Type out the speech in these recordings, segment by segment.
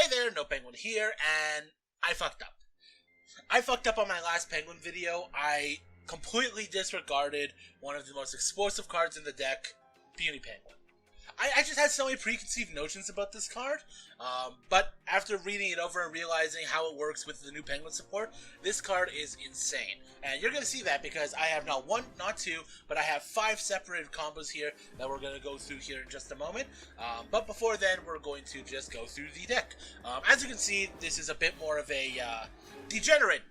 Hey there, Nopenguin here, and I fucked up. I fucked up on my last Penguin video. I completely disregarded one of the most explosive cards in the deck, Puny Penguin. I just had so many preconceived notions about this card, but after reading it over and realizing how it works with the new Penguin support, this card is insane. And you're going to see that because I have not one, not two, but I have 5 separated combos here that we're going to go through here in just a moment. But before then, we're going to just go through the deck. As you can see, this is a bit more of a degenerate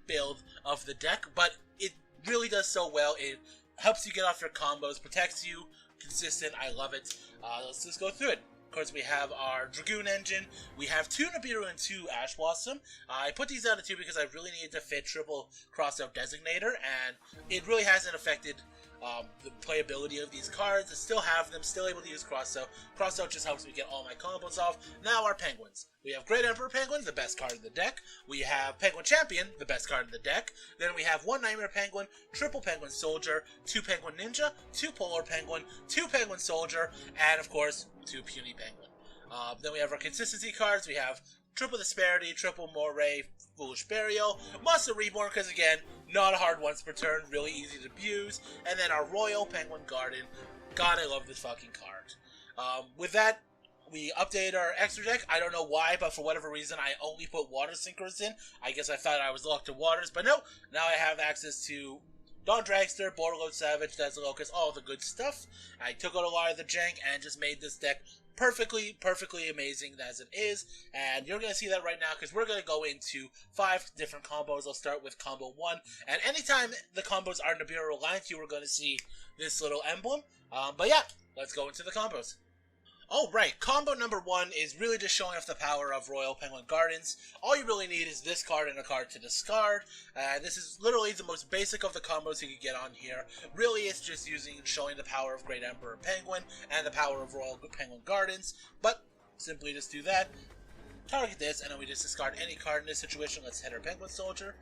build of the deck, but it really does so well. It helps you get off your combos, protects you, consistent. I love it. Let's just go through it. Of course, we have our Dragoon engine. We have 2 Nibiru and 2 Ash Blossom. I put these down to 2 because I really needed to fit triple crossout designator, and it really hasn't affected the playability of these cards. I still have them, still able to use crossout. Crossout just helps me get all my combos off. Now our Penguins. We have Great Emperor Penguin, the best card in the deck. We have Penguin Champion, the best card in the deck. Then we have 1 Nightmare Penguin, triple Penguin Soldier, 2 Penguin Ninja, 2 Polar Penguin, 2 Penguin Soldier, and of course, 2 Puny Penguin. Then we have our consistency cards. We have triple Disparity, triple Moray, Foolish Burial, Monster Reborn, because again, not a hard once per turn, really easy to abuse, and then our Royal Penguin Garden. God, I love this fucking card. With that, we updated our extra deck. I don't know why, but for whatever reason, I only put Water Synchros in. I guess I thought I was locked to Waters, but no, now I have access to Dawn Dragster, Borderload Savage, Desert Locust, all the good stuff. I took out a lot of the jank and just made this deck perfectly amazing as it is, and you're going to see that right now because we're going to go into 5 different combos. I'll start with combo 1, and anytime the combos are Nibiru aligned, you are going to see this little emblem. But yeah, let's go into the combos. Alright, combo number 1 is really just showing off the power of Royal Penguin Gardens. All you really need is this card and a card to discard. This is literally the most basic of the combos you can get on here. Really, it's just showing the power of Great Emperor Penguin and the power of Royal Penguin Gardens. But simply just do that. Target this, and then we just discard any card in this situation. Let's hit our Penguin Soldier,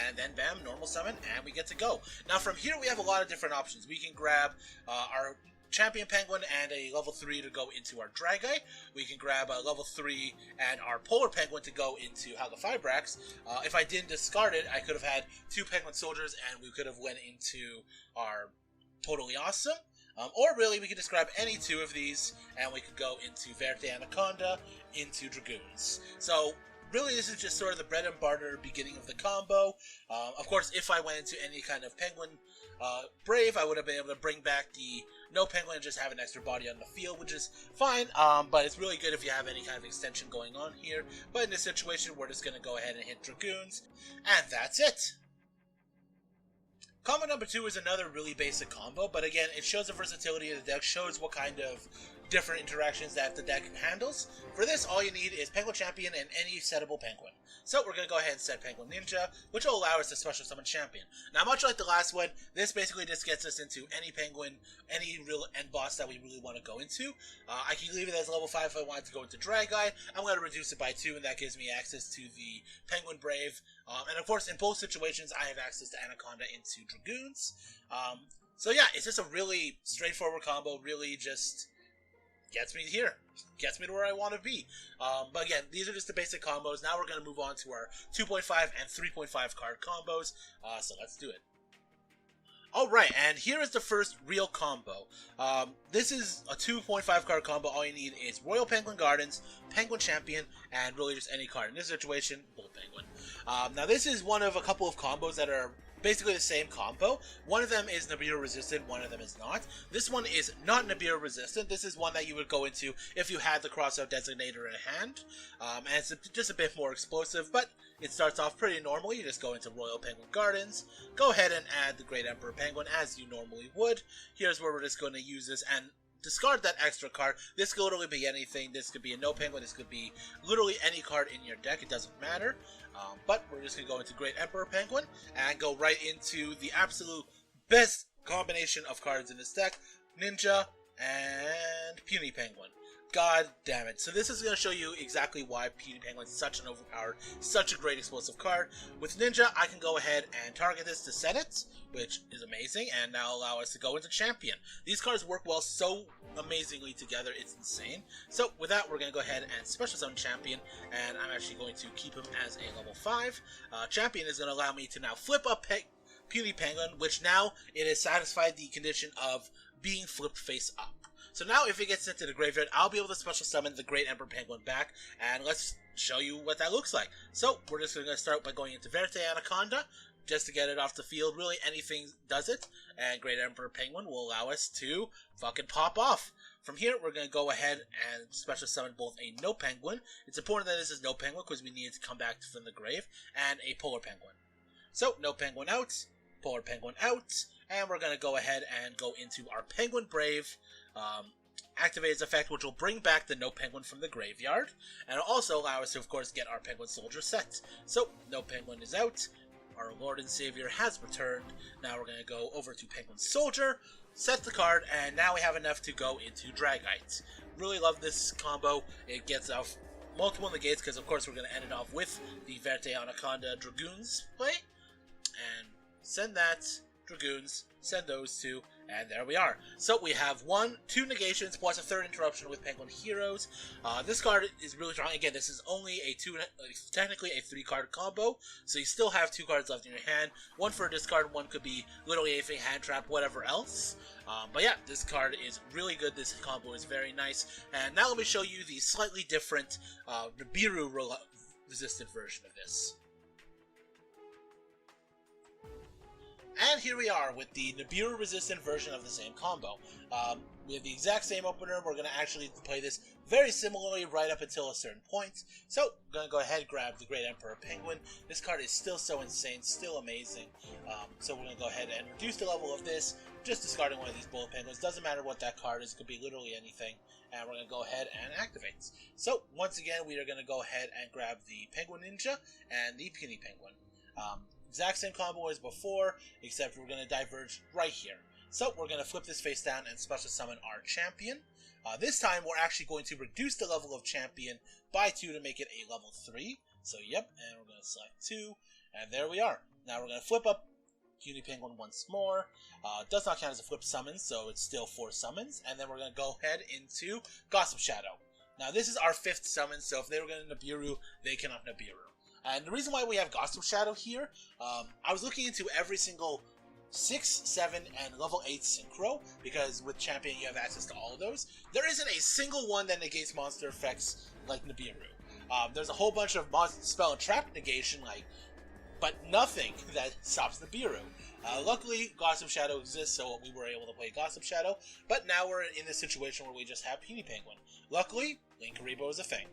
and then bam, normal summon, and we get to go. Now from here we have a lot of different options. We can grab our Champion Penguin and a level 3 to go into our Drageye. We can grab a level 3 and our Polar Penguin to go into Halifibrax. If I didn't discard it, I could have had 2 Penguin Soldiers and we could have went into our Totally Awesome. Or really, we could just grab any 2 of these and we could go into Verte Anaconda, into Dragoons. So really, this is just sort of the bread and butter beginning of the combo. Of course, if I went into any kind of Penguin Brave, I would have been able to bring back the Nopenguin and just have an extra body on the field, which is fine, but it's really good if you have any kind of extension going on here. But in this situation, we're just going to go ahead and hit Dragoons, and that's it! Combo number 2 is another really basic combo, but again, it shows the versatility of the deck, shows what kind of different interactions that the deck handles. For this, all you need is Penguin Champion and any settable Penguin. So we're going to go ahead and set Penguin Ninja, which will allow us to special summon Champion. Now, much like the last one, this basically just gets us into any Penguin, any real end boss that we really want to go into. I can leave it as level 5 if I wanted to go into Drageye. I'm going to reduce it by 2, and that gives me access to the Penguin Brave. And of course, in both situations, I have access to Anaconda into Dragoons. So yeah, it's just a really straightforward combo, really just gets me here, gets me to where I want to be. But again, these are just the basic combos. Now we're going to move on to our 2.5 and 3.5 card combos, so let's do it. Alright, and here is the first real combo. This is a 2.5 card combo. All you need is Royal Penguin Gardens, Penguin Champion, and really just any card. In this situation, Bull Penguin. Now this is one of a couple of combos that are basically the same combo. One of them is Nibiru resistant, one of them is not. This one is not Nibiru resistant. This is one that you would go into if you had the crossout designator in hand. And it's just a bit more explosive, but it starts off pretty normally. You just go into Royal Penguin Gardens, go ahead and add the Great Emperor Penguin as you normally would. Here's where we're just going to use this and discard that extra card. This could literally be anything. This could be a Nopenguin. This could be literally any card in your deck. It doesn't matter. But we're just going to go into Great Emperor Penguin and go right into the absolute best combination of cards in this deck. Ninja and Puny Penguin. God damn it. So this is going to show you exactly why Puny Penguin is such an overpowered, such a great explosive card. With Ninja, I can go ahead and target this to set it, which is amazing, and now allow us to go into Champion. These cards work well so amazingly together, it's insane. So with that, we're going to go ahead and Special Summon Champion, and I'm actually going to keep him as a level 5. Champion is going to allow me to now flip up Puny Penguin, which now it has satisfied the condition of being flipped face up. So now if it gets sent to the graveyard, I'll be able to special summon the Great Emperor Penguin back, and let's show you what that looks like. So we're just going to start by going into Verte Anaconda, just to get it off the field. Really, anything does it, and Great Emperor Penguin will allow us to fucking pop off. From here, we're going to go ahead and special summon both a Nopenguin. It's important that this is Nopenguin because we need it to come back from the grave, and a Polar Penguin. So, Nopenguin out, Polar Penguin out, and we're going to go ahead and go into our Penguin Brave, activate its effect, which will bring back the Nopenguin from the graveyard, and it'll also allow us to, of course, get our Penguin Soldier set. So, Nopenguin is out, our Lord and Savior has returned. Now we're going to go over to Penguin Soldier, set the card, and now we have enough to go into Dragite. Really love this combo. It gets off multiple negates, because of course we're going to end it off with the Verte Anaconda Dragoons play, and send that, Dragoons, send those two, and there we are. So we have 2 negations plus a 3rd interruption with Penguin Heroes. This card is really strong. Again, this is only technically a 3-card combo, so you still have 2 cards left in your hand. 1 for a discard, 1 could be literally anything, hand trap, whatever else. But yeah, this card is really good. This combo is very nice. And now let me show you the slightly different Nibiru resistant version of this. And here we are with the Nibiru resistant version of the same combo. We have the exact same opener. We're going to actually play this very similarly right up until a certain point. So, I'm going to go ahead and grab the Great Emperor Penguin. This card is still so insane, still amazing. So we're going to go ahead and reduce the level of this, just discarding one of these Bullet Penguins. Doesn't matter what that card is, it could be literally anything. And we're going to go ahead and activate. So, once again, we are going to go ahead and grab the Penguin Ninja and the Puny Penguin. Exact same combo as before, except we're going to diverge right here. So we're going to flip this face down and special summon our champion. This time we're actually going to reduce the level of champion by 2 to make it a level 3. So yep, and we're going to select 2, and there we are. Now we're going to flip up Puny Penguin once more. Does not count as a flip summon, so it's still 4 summons. And then we're going to go ahead into Gossip Shadow. Now this is our 5th summon, so if they were going to Nibiru, they cannot Nibiru. And the reason why we have Gossip Shadow here, I was looking into every single 6, 7, and level 8 Synchro, because with Champion you have access to all of those. There isn't a single one that negates monster effects like Nibiru. There's a whole bunch of spell and trap negation, but nothing that stops Nibiru. Luckily, Gossip Shadow exists, so we were able to play Gossip Shadow, but now we're in this situation where we just have Puny Penguin. Luckily, Linkuriboh is a thing.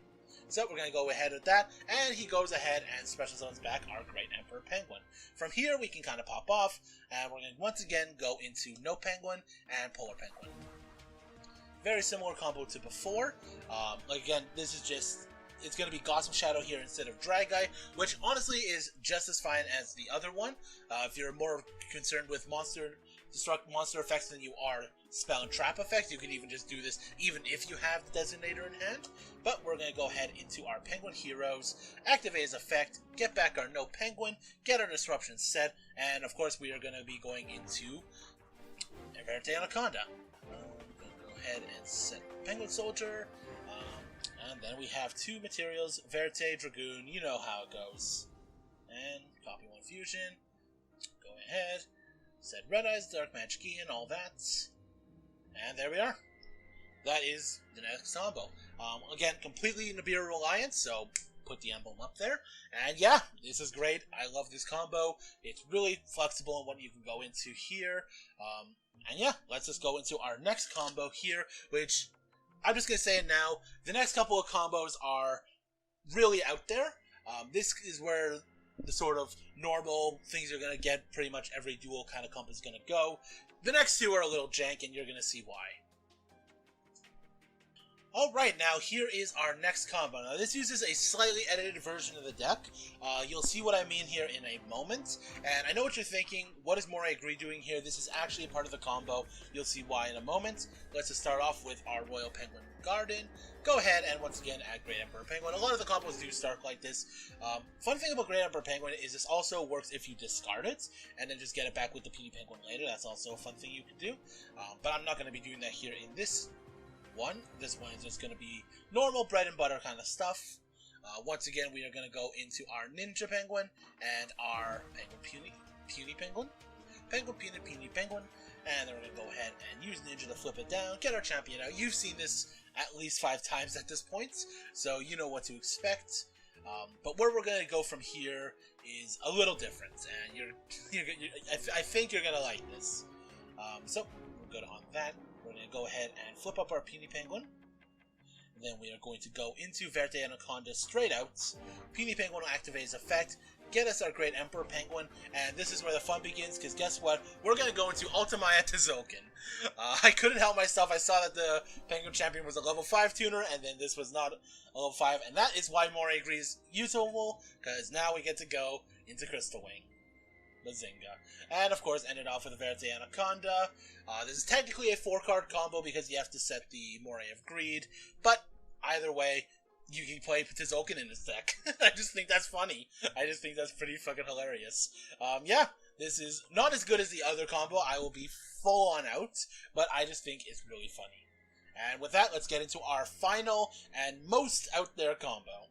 So we're going to go ahead with that, and he goes ahead and special summons back our Great Emperor Penguin. From here, we can kind of pop off, and we're going to once again go into Nopenguin and Polar Penguin. Very similar combo to before. Again, this is just, it's going to be Gossip Shadow here instead of Dragite, which honestly is just as fine as the other one. If you're more concerned with monster effects than you are spell and trap effects, you can even just do this even if you have the Designator in hand. But we're going to go ahead into our Penguin Heroes, activate his effect, get back our Nopenguin, get our Disruption set, and of course we are going to be going into Verte Anaconda. I'm going to go ahead and set Penguin Soldier, and then we have 2 materials, Verte, Dragoon, you know how it goes. And copy 1 fusion, go ahead, set Red Eyes, Dark Magic Ian, all that. And there we are. That is the next combo. Again, completely Nibiru reliant, so put the emblem up there. And yeah, this is great. I love this combo. It's really flexible in what you can go into here. And yeah, let's just go into our next combo here, which I'm just going to say it now. The next couple of combos are really out there. This is where the sort of normal things you're going to get, pretty much every dual kind of combo is going to go. The next 2 are a little jank, and you're going to see why. Alright, now here is our next combo. Now this uses a slightly edited version of the deck. You'll see what I mean here in a moment. And I know what you're thinking, what is Moray Agree doing here? This is actually a part of the combo. You'll see why in a moment. Let's just start off with our Royal Penguin Garden. Go ahead and once again add Great Emperor Penguin. A lot of the combos do start like this. Fun thing about Great Emperor Penguin is this also works if you discard it, and then just get it back with the Puny Penguin later. That's also a fun thing you can do. But I'm not going to be doing that here in this one. This one is just going to be normal bread and butter kind of stuff. Once again, we are going to go into our Ninja Penguin and our Puny Penguin. Puny Penguin. And then we're going to go ahead and use Ninja to flip it down, get our champion out. You've seen this at least 5 times at this point, so you know what to expect. But where we're going to go from here is a little different, and I think you're going to like this. So we're good on that. We're going to go ahead and flip up our Puny Penguin. And then we are going to go into Verte Anaconda straight out. Puny Penguin will activate his effect, get us our Great Emperor Penguin, and this is where the fun begins, because guess what? We're going to go into Ultimaya Tzolk'in. I couldn't help myself. I saw that the Penguin Champion was a level 5 tuner, and then this was not a level 5, and that is why Moray Agree is usable, because now we get to go into Crystal Wing. Bazinga. And of course, ended off with a Verte Anaconda. This is technically a 4-card combo because you have to set the Moray of Greed, but either way, you can play Tzolk'in in this deck. I just think that's funny. I just think that's pretty fucking hilarious. Yeah, this is not as good as the other combo. I will be full on out, but I just think it's really funny. And with that, let's get into our final and most out there combo.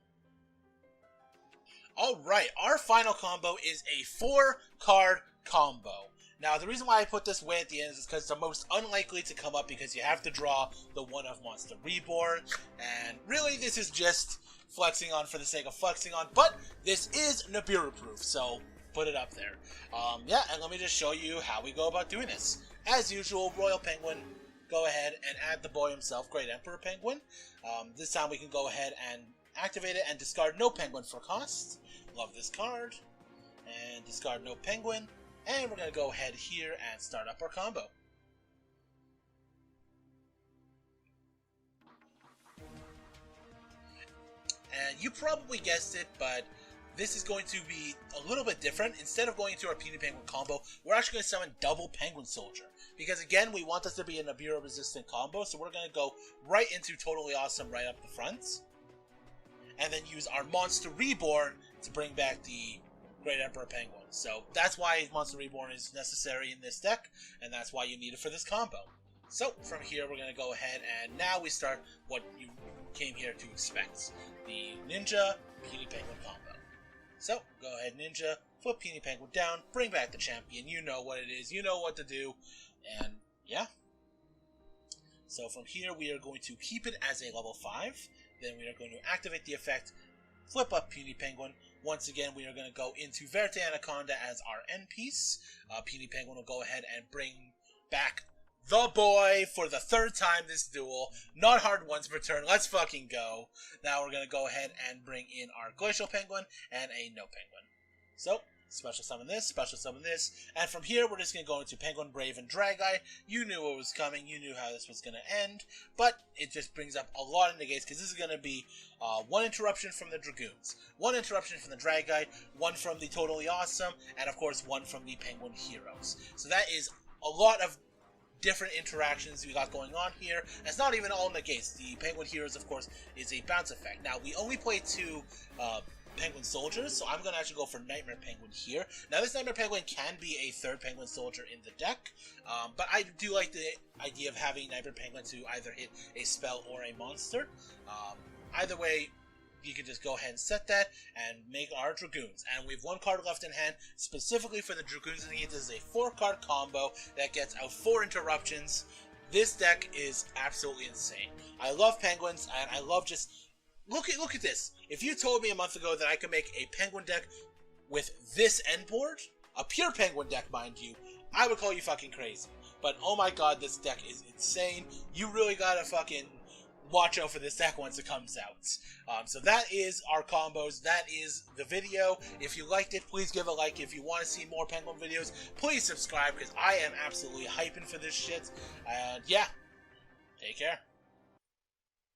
Alright, our final combo is a 4-card combo. Now, the reason why I put this way at the end is because it's the most unlikely to come up because you have to draw the one-of Monster Reborn. And really, this is just flexing on for the sake of flexing on. But this is Nibiru Proof, so put it up there. Yeah, and let me just show you how we go about doing this. As usual, Royal Penguin, go ahead and add the boy himself, Great Emperor Penguin. This time we can go ahead and activate it and discard no penguin for cost. Love this card. And discard no penguin. And we're going to go ahead here and start up our combo. And you probably guessed it, but this is going to be a little bit different. Instead of going into our Puny Penguin combo, we're actually going to summon double Penguin Soldier. Because again, we want this to be a Nibiru resistant combo, so we're going to go right into Totally Awesome right up the front. And then use our Monster Reborn to bring back the Great Emperor Penguin. So that's why Monster Reborn is necessary in this deck, and that's why you need it for this combo. So from here we're going to go ahead and now we start what you came here to expect. The Ninja Puny Penguin combo. So go ahead Ninja, flip Puny Penguin down, bring back the champion, you know what it is, you know what to do, and yeah. So from here we are going to keep it as a level 5, then we are going to activate the effect, flip up Puny Penguin. Once again, we are going to go into Verte Anaconda as our end piece. Puny Penguin will go ahead and bring back the boy for the 3rd time this duel. Not hard once per turn. Let's fucking go. Now we're going to go ahead and bring in our Glacial Penguin and a No Penguin. So, special summon this, and from here we're just going to go into Penguin, Brave, and Drageye. You knew what was coming, you knew how this was going to end, but it just brings up a lot of negates, because this is going to be 1 interruption from the Dragoons, 1 interruption from the Drageye, 1 from the Totally Awesome, and of course 1 from the Penguin Heroes. So that is a lot of different interactions we got going on here. And it's not even all negates. The Penguin Heroes, of course, is a bounce effect. Now, we only play 2 Penguin Soldiers, so I'm going to actually go for Nightmare Penguin here. Now, this Nightmare Penguin can be a 3rd Penguin Soldier in the deck, but I do like the idea of having Nightmare Penguin to either hit a spell or a monster. Either way, you can just go ahead and set that and make our Dragoons. And we have 1 card left in hand, specifically for the Dragoons, and this is a 4-card combo that gets out 4 interruptions. This deck is absolutely insane. I love Penguins, and I love just... Look at this. If you told me a month ago that I could make a Penguin deck with this end board, a pure Penguin deck, mind you, I would call you fucking crazy. But oh my god, this deck is insane. You really gotta fucking watch out for this deck once it comes out. So that is our combos. That is the video. If you liked it, please give a like. If you want to see more Penguin videos, please subscribe, because I am absolutely hyping for this shit. And yeah, take care.